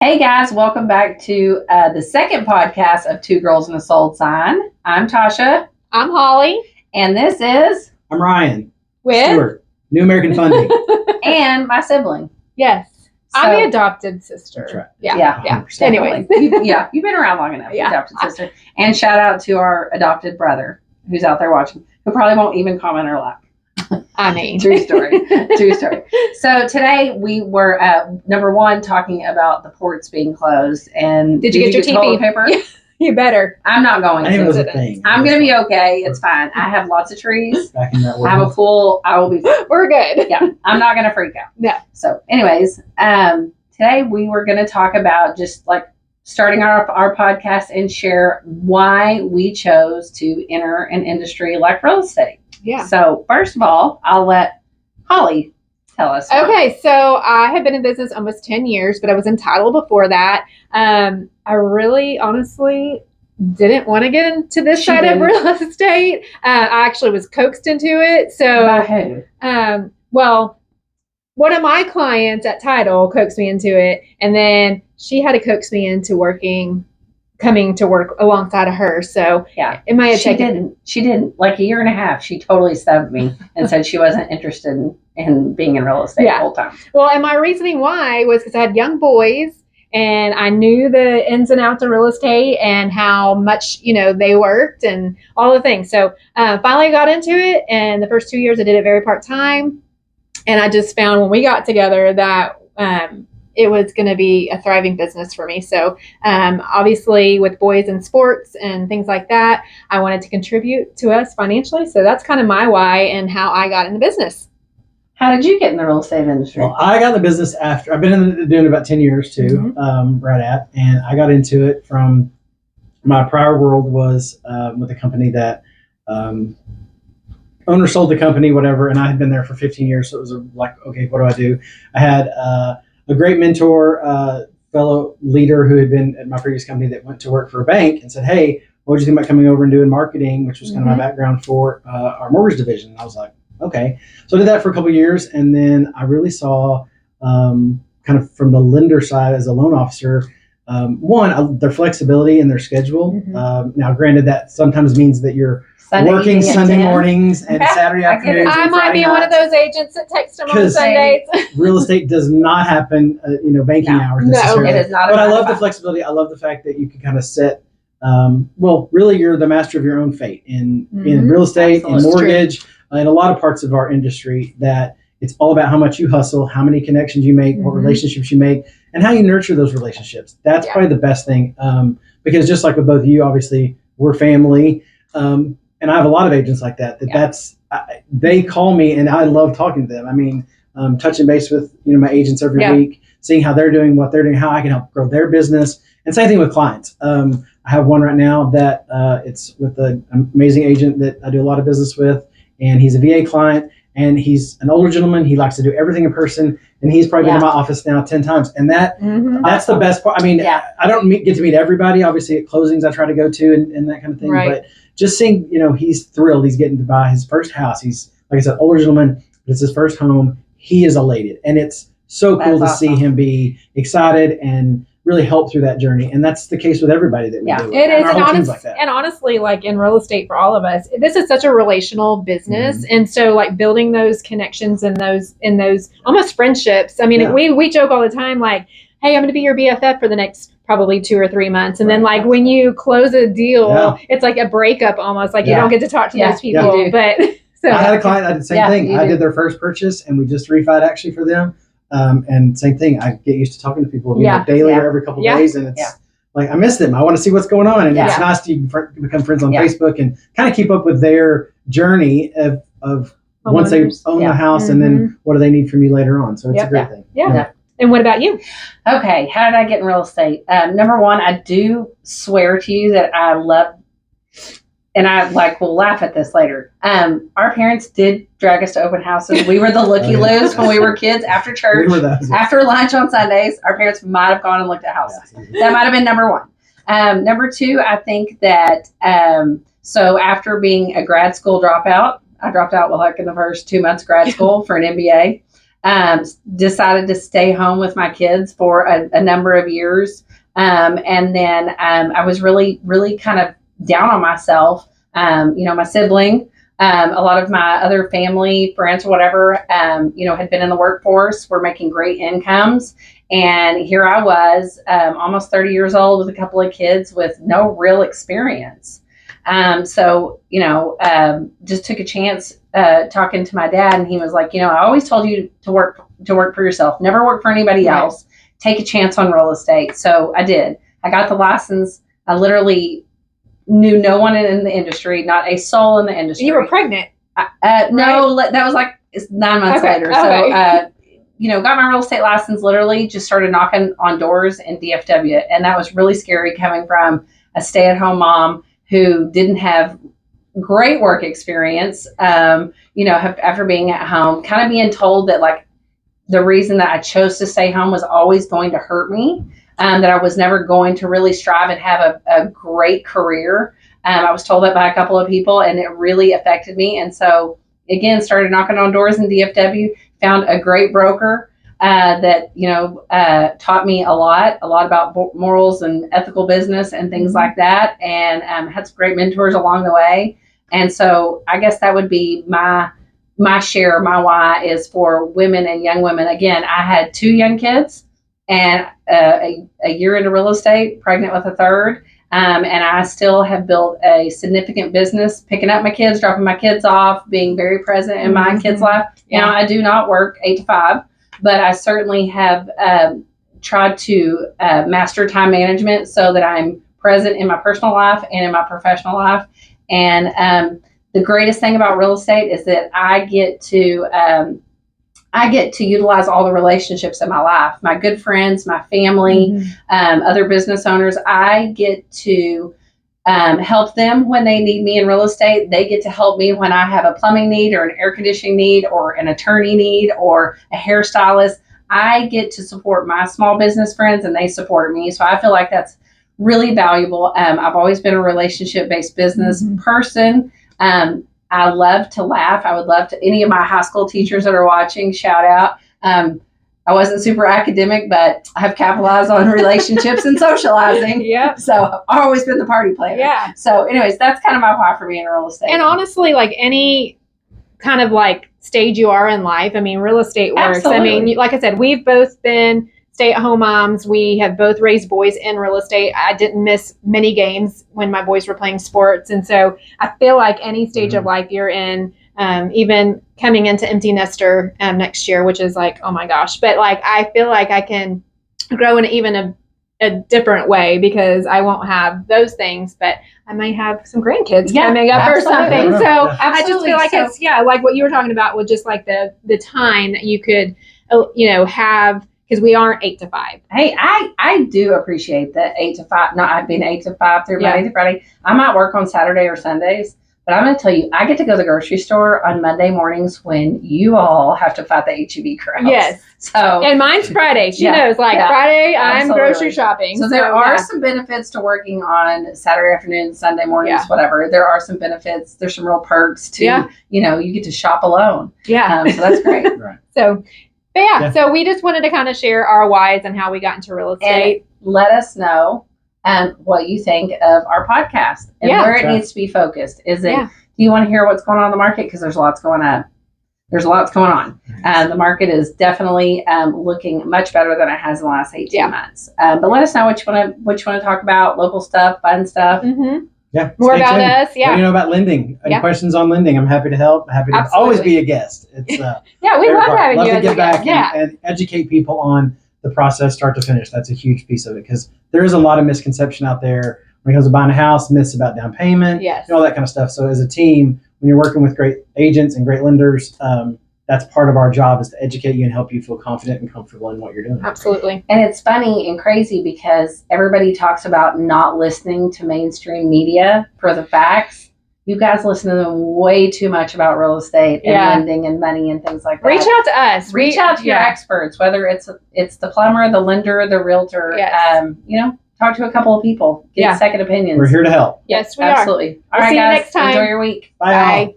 Hey guys, welcome back to the second podcast of Two Girls and a Sold Sign. I'm Tasha. I'm Holly. And this is... I'm Ryan. With? Stewart. New American Funding. And my sibling. Yes. I'm the adopted sister. That's right. Yeah. 100%. Anyway. You've been around long enough. Yeah. Adopted sister. And shout out to our adopted brother who's out there watching, who probably won't even comment or laugh. I mean. True story. True story. So today we were, number one, talking about the ports being closed. And Did you get your toilet TP? paper? You better. I'm not going I think it was to. a thing. I'm going to be okay. It's fine. I have lots of trees. Back in that I have a world. pool. I will be fine. We're good. Yeah, I'm not going to freak out. No. So anyways, today we were going to talk about just like starting our podcast and share why we chose to enter an industry like real estate. Yeah. So first of all, I'll let Holly tell us. why. Okay, so I have been in business almost 10 years, but I was in title before that. I really, honestly, didn't want to get into this She side didn't. of real estate. I actually was coaxed into it. By So, who? well, one of my clients at title coaxed me into it, and then she had to coax me into coming to work alongside of her. So, Yeah. it might have She taken. didn't. Like a year and a half, she totally stubbed me and said she wasn't interested in being in real estate Yeah. full time. Well, and my reasoning why was because I had young boys and I knew the ins and outs of real estate and how much, they worked and all the things. So finally I got into it. And the first 2 years I did it very part-time. And I just found when we got together that it was going to be a thriving business for me. So obviously with boys in sports and things like that, I wanted to contribute to us financially. So that's kind of my why and how I got in the business. How did you get in the real estate industry? Well, I got in the business after, I've been doing it about 10 years too, right at, and I got into it from, my prior world was with a company that owner sold the company, whatever, and I had been there for 15 years. So it was like, okay, what do I do? I had a great mentor, fellow leader who had been at my previous company that went to work for a bank and said, hey, what would you think about coming over and doing marketing, which was kind of my background for our mortgage division. And I was like, okay. So I did that for a couple of years. And then I really saw kind of from the lender side as a loan officer, their flexibility and their schedule. Now, granted, that sometimes means that you're working evening at Sunday 10. mornings and Saturday I get it. afternoons. I and might Friday be one of nights. those agents that text them on 'Cause- Sundays. Real estate does not happen, banking No. hours No. necessarily. It is not. But I love the flexibility. I love the fact that you can kind of set. Really, you're the master of your own fate in real estate, in Absolutely. mortgage, in a lot of parts of our industry. That it's all about how much you hustle, how many connections you make, what relationships you make, and how you nurture those relationships. That's probably the best thing. Because just like with both of you, obviously we're family, and I have a lot of agents like that. They call me, and I love talking to them. I mean, touching base with my agents every week, seeing how they're doing, what they're doing, how I can help grow their business, and same thing with clients. I have one right now that it's with an amazing agent that I do a lot of business with, and he's a VA client, and he's an older gentleman. He likes to do everything in person, and he's probably been to my office now 10 times. And that's the best part. I mean, I don't get to meet everybody. Obviously, at closings, I try to go to and that kind of thing. Right. But just seeing, he's thrilled. He's getting to buy his first house. He's, like I said, older gentleman, but it's his first home. He is elated, and it's so cool to see him be excited and really help through that journey. And that's the case with everybody that we do. It is, Our whole team's like that. and honestly, like in real estate for all of us, this is such a relational business, and so like building those connections and those almost friendships. I mean, we joke all the time, like, hey, I'm going to be your BFF for the next probably 2 or 3 months, and then like when you close a deal, it's like a breakup almost. Like you don't get to talk to those people, but. So, I had a client. I did the same thing. I did their first purchase, and we just refied actually for them. And same thing. I get used to talking to people daily or every couple of days, and it's like I miss them. I want to see what's going on, and it's nice to become friends on Facebook and kind of keep up with their journey of once they own the house, and then what do they need from you later on. So it's a great thing. Yeah. And what about you? Okay, how did I get in real estate? Number one, I do swear to you that I love, and I will laugh at this later. Our parents did drag us to open houses. We were the looky-loos when we were kids after church. We were those. After lunch on Sundays, our parents might have gone and looked at houses. That might have been number one. Number two, I think that, so after being a grad school dropout, I dropped out in the first 2 months of grad school for an MBA. decided to stay home with my kids for a number of years. And then I was really, really kind of down on myself. My sibling, a lot of my other family, friends, whatever, had been in the workforce, were making great incomes. And here I was, almost 30 years old with a couple of kids with no real experience. Just took a chance talking to my dad, and he was like, I always told you to work for yourself, never work for anybody else. Take a chance on real estate. So I did. I got the license. I literally knew no one in the industry, not a soul in the industry. You were pregnant. No, that was like 9 months later. Okay. So, got my real estate license, literally just started knocking on doors in DFW. And that was really scary coming from a stay-at-home mom who didn't have great work experience, after being at home, kind of being told that like the reason that I chose to stay home was always going to hurt me, that I was never going to really strive and have a great career. I was told that by a couple of people, and it really affected me. And so, again, started knocking on doors in DFW, found a great broker that, taught me a lot about morals and ethical business and things like that, and had some great mentors along the way. And so I guess that would be my share, my why is for women and young women. Again, I had 2 young kids and a year into real estate, pregnant with a third. And I still have built a significant business, picking up my kids, dropping my kids off, being very present in my kids' life. Yeah. Now, I do not work 8 to 5, but I certainly have tried to master time management so that I'm present in my personal life and in my professional life. And the greatest thing about real estate is that I get to utilize all the relationships in my life, my good friends, my family, other business owners. I get to help them when they need me in real estate. They get to help me when I have a plumbing need or an air conditioning need or an attorney need or a hairstylist. I get to support my small business friends, and they support me. So I feel like that's really valuable. I've always been a relationship-based business person. I love to laugh. I would love to, any of my high school teachers that are watching, shout out. I wasn't super academic, but I have capitalized on relationships and socializing. Yeah. So I've always been the party planner. Yeah. So anyways, that's kind of my why for being in real estate. And honestly, like any kind of like stage you are in life, I mean, real estate works. Absolutely. I mean, like I said, we've both been stay-at-home moms. We have both raised boys in real estate. I didn't miss many games when my boys were playing sports. And so I feel like any stage of life you're in, even coming into empty nester next year, which is like, oh my gosh. But like, I feel like I can grow in even a different way because I won't have those things, but I might have some grandkids coming up or something. So I just feel like it's, like what you were talking about with just like the time that you could, have, because we aren't 8 to 5. Hey, I do appreciate the 8 to 5, not being 8 to 5 through Monday to Friday. I might work on Saturday or Sundays, but I'm going to tell you, I get to go to the grocery store on Monday mornings when you all have to fight the HEB crowds. Yes. So, and mine's Friday. She knows, Friday, I'm grocery shopping. So there are some benefits to working on Saturday afternoons, Sunday mornings, whatever. There are some benefits. There's some real perks to, you get to shop alone. Yeah. So that's great. Right. So, but so we just wanted to kind of share our whys and how we got into real estate. And let us know what you think of our podcast and where it needs to be focused. Is it, do you want to hear what's going on in the market? Because there's lots going on. There's lots going on. The market is definitely looking much better than it has in the last 18 months. But let us know what you want to talk about, local stuff, fun stuff. Mm-hmm. Yeah. More about us. Yeah. What do you know about lending? Any questions on lending? I'm happy to help. Happy to always be a guest. It's we love having you. Love to get back and educate people on the process, start to finish. That's a huge piece of it because there is a lot of misconception out there when it comes to buying a house, myths about down payment, and all that kind of stuff. So as a team, when you're working with great agents and great lenders, that's part of our job is to educate you and help you feel confident and comfortable in what you're doing. Absolutely. And it's funny and crazy because everybody talks about not listening to mainstream media for the facts. You guys listen to them way too much about real estate and lending and money and things like that. Reach out to us. Reach out to your experts, whether it's the plumber, the lender, the realtor. Talk to a couple of people. Get second opinions. We're here to help. Yes, we Absolutely. are. All right, see guys. you next time. Enjoy your week. Bye.